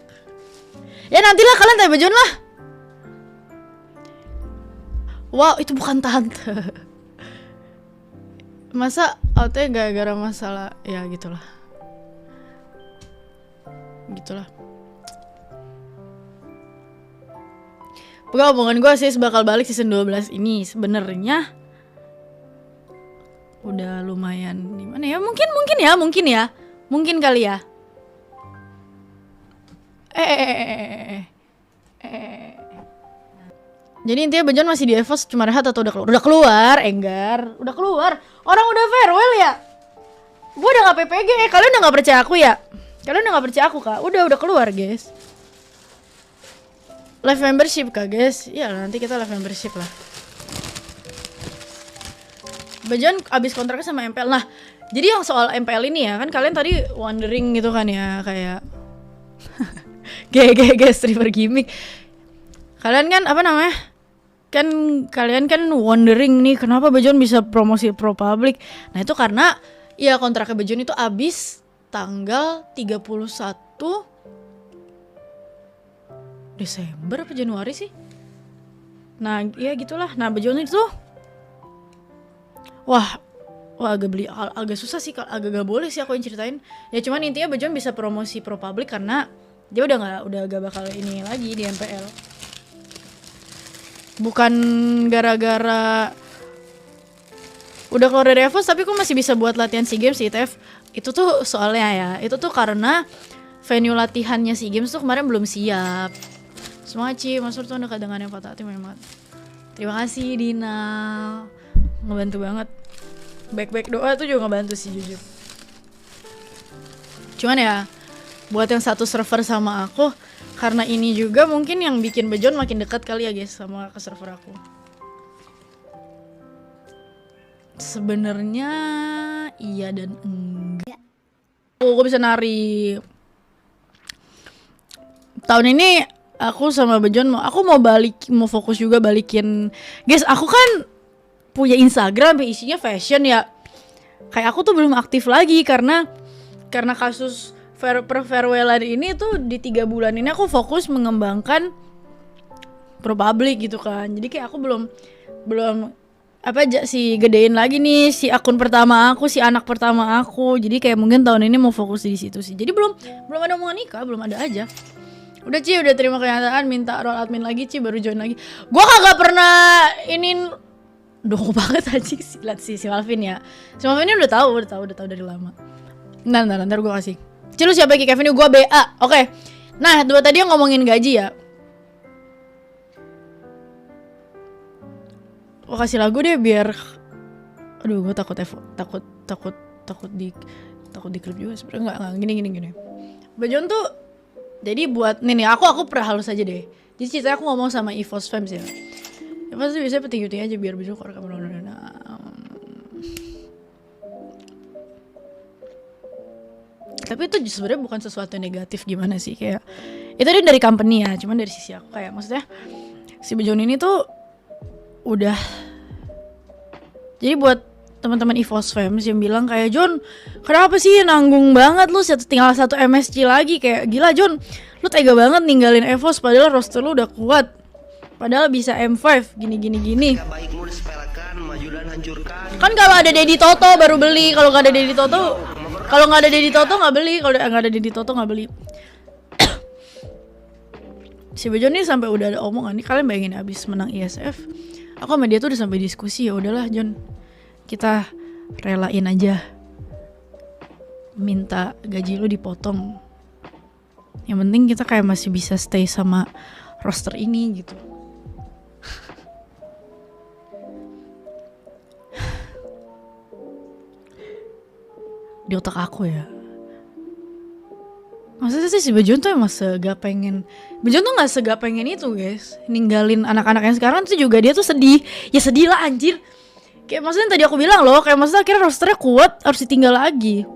Ya nantilah kalian tanya Bejon lah. Wow, itu bukan tante. Masa outnya gara-gara masalah, ya gitulah. Gitulah. Pokoknya omongan gue sih bakal balik season 12 ini sebenarnya udah lumayan gimana ya, mungkin kali ya. Jadi intinya Bejon masih di EVOS cuma rehat atau udah keluar? Udah keluar, Enggar. Udah keluar. Orang udah farewell ya. Gue udah gak PPG. Kalian udah gak percaya aku ya? Kalian udah gak percaya aku kak? Udah keluar guys. Live membership kak guys. Iya nanti kita live membership lah. Bejon abis kontraknya sama MPL. Nah jadi yang soal MPL ini ya, kan kalian tadi wondering gitu kan ya, kayak GG streamer gimmick. Kalian kan apa namanya, kan kalian kan wondering nih kenapa Bejon bisa promosi Pro Public. Nah itu karena ya kontraknya Bejon itu abis tanggal 31 Desember apa Januari sih. Nah ya gitulah. Nah Bejon itu Wah agak susah sih, agak gak boleh sih aku yang ceritain. Ya cuman intinya Bejon bisa promosi Pro Public karena dia udah gak bakal ini lagi di MPL. Bukan gara-gara udah keluar dari EVOS tapi kok masih bisa buat latihan SEA Games ITF. Itu tuh soalnya ya, itu tuh karena venue latihannya SEA Games tuh kemarin belum siap. Semangat Ci, Mas Sur tuh dekat dengan yang patah hati memang. Terima kasih Dina, ngebantu banget. Baik-baik doa tuh juga ngebantu sih jujur. Cuman ya buat yang satu server sama aku, karena ini juga mungkin yang bikin Bejon makin dekat kali ya guys sama ke server aku. Sebenarnya iya dan enggak. Gue bisa nari. Tahun ini aku sama Bejon aku mau fokus juga balikin. Guys, aku kan punya Instagram isinya fashion ya. Kayak aku tuh belum aktif lagi karena kasus farewellan ini tuh di 3 bulan ini aku fokus mengembangkan Pro Public gitu kan. Jadi kayak aku belum apa aja sih gedein lagi nih si akun pertama aku, si anak pertama aku. Jadi kayak mungkin tahun ini mau fokus di situ sih. Jadi belum ada omongan nikah, belum ada aja. Udah Ci, udah terima kenyataan, minta role admin lagi Ci, baru join lagi. Gua kagak pernah ini dong banget aja si Malvin ya. Si Malvin ini udah tahu dari lama. Ntar gue kasih. Ci lu siapa Ki Kevin? Gue BA. Oke. Nah, dua tadi yang ngomongin gaji ya. Gue kasih lagu deh biar aduh gue takut di klip juga sebenarnya. Enggak gini. Bejon tuh jadi buat nih aku perhalus aja deh. Jadi ceritanya aku ngomong sama EVOS Fans ya. EVOS tuh biasanya penting aja biar Bejon kok rekaman. Tapi itu sebenarnya bukan sesuatu yang negatif gimana sih, kayak itu dari company ya, cuman dari sisi aku kayak maksudnya si Bejon ini tuh udah jadi buat teman-teman EVOS Fans yang bilang kayak Jon kenapa sih nanggung banget lu tinggal 1 MSC lagi, kayak gila Jon lu tega banget ninggalin EVOS padahal roster lu udah kuat, padahal bisa M5 gini. Kan kalau ada Dedi Toto baru beli, kalau nggak ada Dedi Toto nggak beli, kalau nggak ada Dedi Toto nggak beli. Si Bejon nih sampai udah ada omongan nih, kalian bayangin abis menang ISF, aku sama dia tuh udah sampai diskusi, ya udahlah Jon, kita relain aja minta gaji lu dipotong. Yang penting kita kayak masih bisa stay sama roster ini gitu. Di otak aku ya, maksudnya sih si Bejon tuh emang Bejon tuh gak segak pengen itu guys, ninggalin anak-anak yang sekarang tuh juga dia tuh sedih. Ya sedih lah anjir. Kayak maksudnya tadi aku bilang loh, kayak maksudnya akhirnya rosternya kuat harus ditinggal lagi.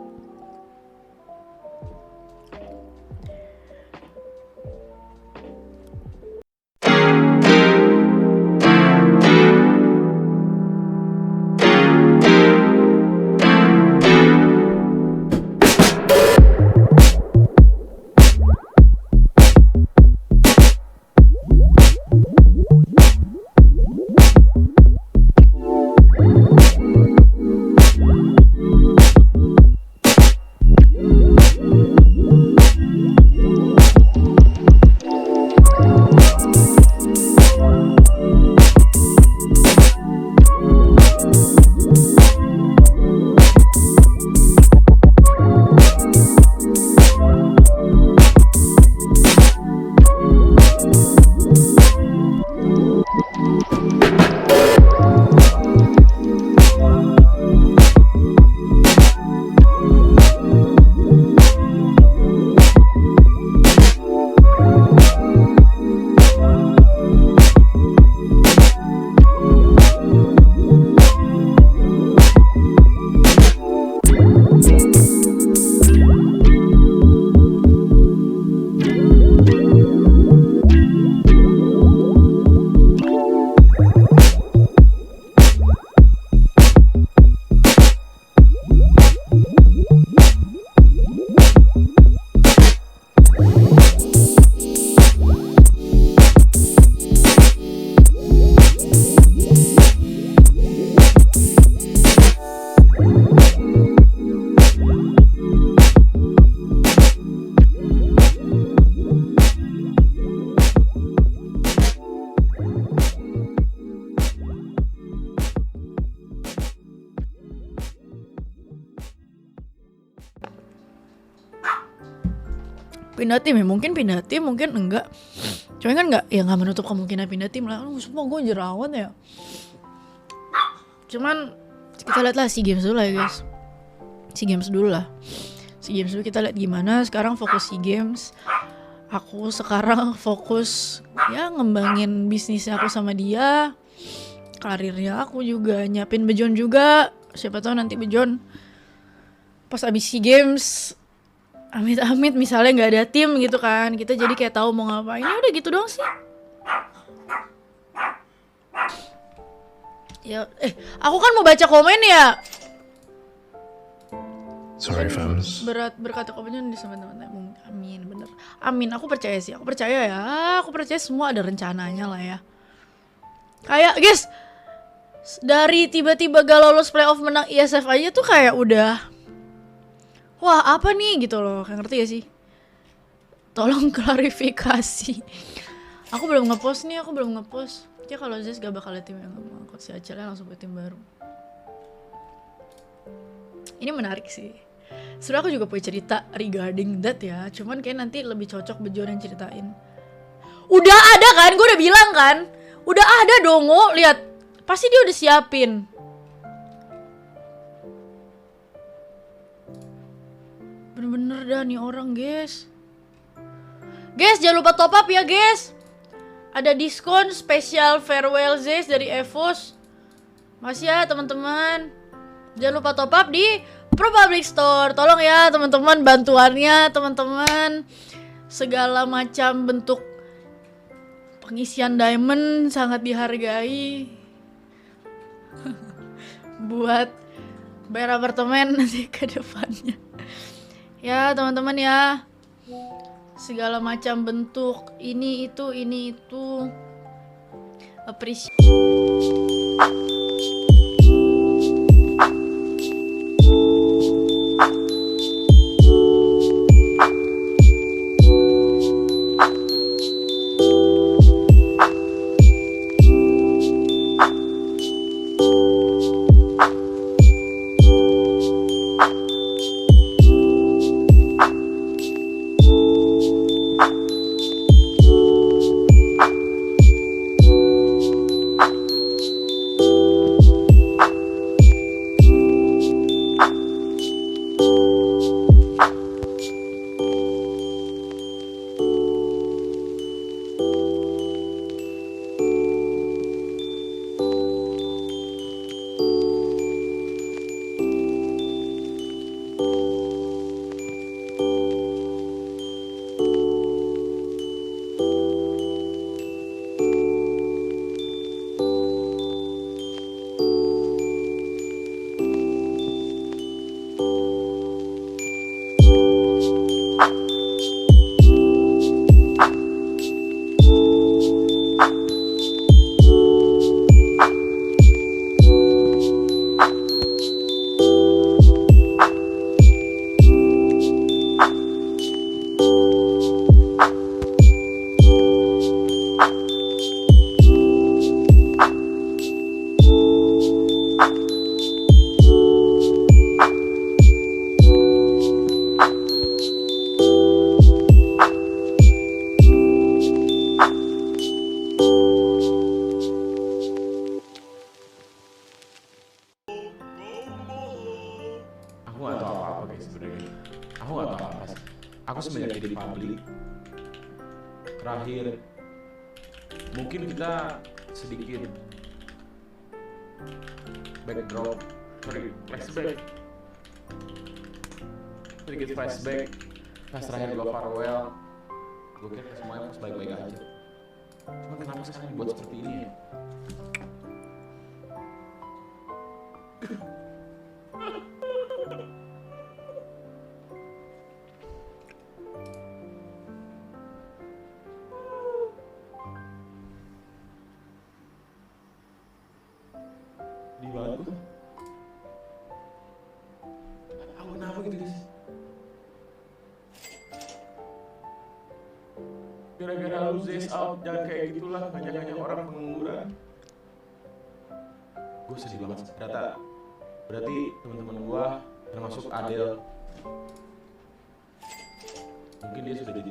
Pindah tim ya, mungkin pindah tim, mungkin enggak. Cuman kan nggak menutup kemungkinan pindah tim lah. Semua gue jerawat ya. Cuman kita lihat lah SEA Games dulu lah ya guys. SEA Games dulu lah. SEA Games dulu kita lihat gimana. Sekarang fokus SEA Games. Aku sekarang fokus ya ngembangin bisnisnya aku sama dia. Karirnya aku juga, nyiapin Bejon juga. Siapa tahu nanti Bejon pas abis SEA Games, amit-amit misalnya nggak ada tim gitu kan, kita jadi kayak tahu mau ngapain. Ya udah gitu doang sih. Ya, aku kan mau baca komen ya. Sorry, fams. Berat berkata komen di teman-teman. Amin, bener. Amin, aku percaya sih. Aku percaya ya. Aku percaya semua ada rencananya lah ya. Kayak guys, dari tiba-tiba gak lolos playoff menang ISF aja tuh kayak udah, wah apa nih gitu loh. Kayak ngerti gak sih? Tolong klarifikasi. Aku belum ngepost nih, Ya kalau Zes gak bakal ada tim yang ngomong, si Acelnya langsung ke tim baru. Ini menarik sih. Sebenernya aku juga punya cerita regarding that ya. Cuman kayak nanti lebih cocok Bejon yang ceritain. Udah ada kan, gue udah bilang kan. Udah ada dongo, lihat. Pasti dia udah siapin. Bener-bener dah nih orang guys. Guys jangan lupa top up ya guys. Ada diskon spesial farewell Zes dari EVOS. Masih ya teman-teman. Jangan lupa top up di Pro Public Store. Tolong ya teman-teman bantuannya teman-teman. Segala macam bentuk pengisian diamond sangat dihargai. Buat bayar apartemen nanti ke depannya. Ya teman-teman ya. Segala macam bentuk ini itu appreciate. Aku nggak tahu apa-apa guys sebenarnya. Aku nggak tahu apa sih. Aku semenjak jadi publik terakhir mungkin kita sedikit backdrop, flashback, sedikit flashback. Pas terakhir gua farewell, gue kira semuanya pas baik-baik aja. Cuma kenapa sekarang dibuat seperti ini ya? Di banget gua. Aku kenapa gitu guys? Gara-gara lu zest out jangan kayak gitulah, hanya orang pengangguran. Gue sedih banget ternyata. Berarti teman-teman gua termasuk Adel mungkin dia sudah jadi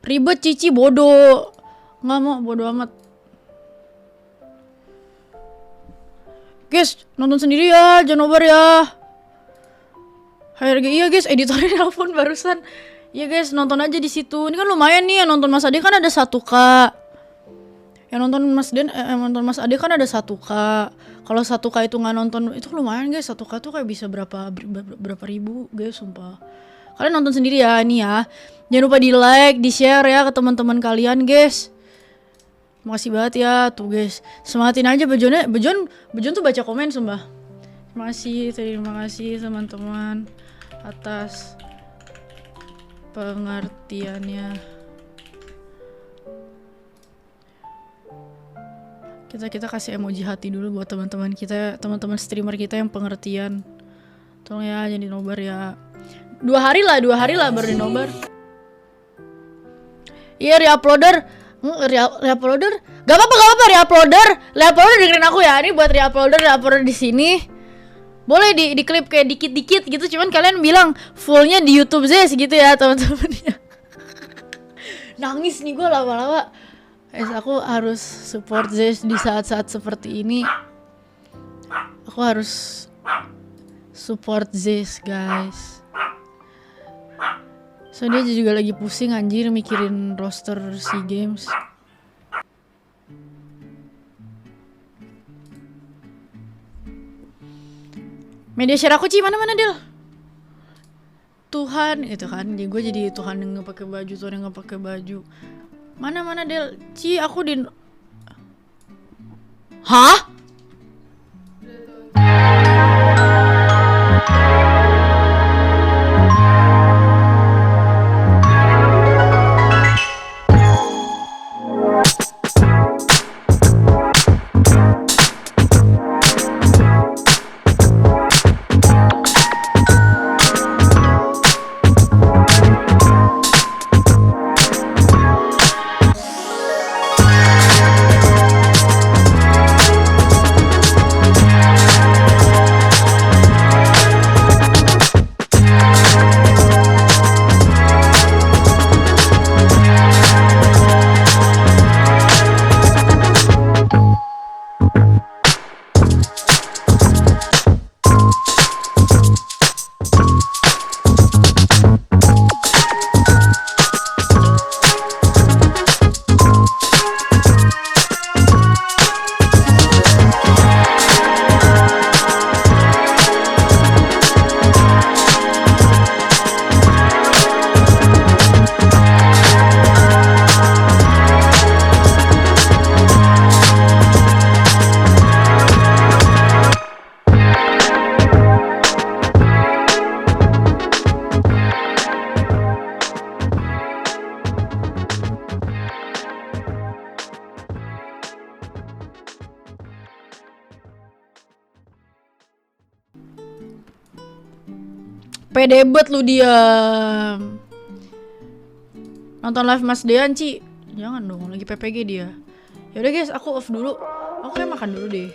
Ribet Cici bodoh. Nggak mau, bodoh amat. Guys, nonton sendiri ya, jangan nobar ya. HRG iya guys, editornya nelfon barusan. Iya guys, nonton aja di situ. Ini kan lumayan nih, yang nonton Mas Ade kan ada 1K. Yang nonton Mas Ade kan ada 1K. Kalau 1K itu nggak nonton, itu lumayan guys. 1K tuh kayak bisa berapa ribu guys, sumpah. Kalian nonton sendiri ya, ini ya. Jangan lupa di like, di share ya ke teman-teman kalian guys. Makasih banget ya tuh guys. Semangatin aja Bejonnya. Bejon tuh baca komen sumpah. Terima kasih teman-teman atas pengertiannya. Kita kasih emoji hati dulu buat teman-teman kita, teman-teman streamer kita yang pengertian. Tolong ya, jangan dinobar ya. 2 hari lah baru dinobar. Iya, reuploader. Gak apa-apa, reuploader dengerin aku ya. Ini buat reuploader di sini. Boleh di klip kayak dikit-dikit gitu, cuman kalian bilang fullnya di YouTube Zes gitu ya, teman-teman ya. Nangis nih gue lama-lama. Aku harus support Zes di saat-saat seperti ini. Aku harus support Zes, guys. So dia juga lagi pusing anjir mikirin roster SEA Games. Media share aku Ci, mana Del? Tuhan itu kan, gue jadi Tuhan yang nggak pakai baju, Tuhan yang nggak pakai baju. Mana Del? Ci, aku di. Hah? Pede bet lu diam. Nonton live Mas Dean, Ci. Jangan dong, lagi PPG dia. Yaudah guys, aku off dulu. Aku kayak makan dulu deh.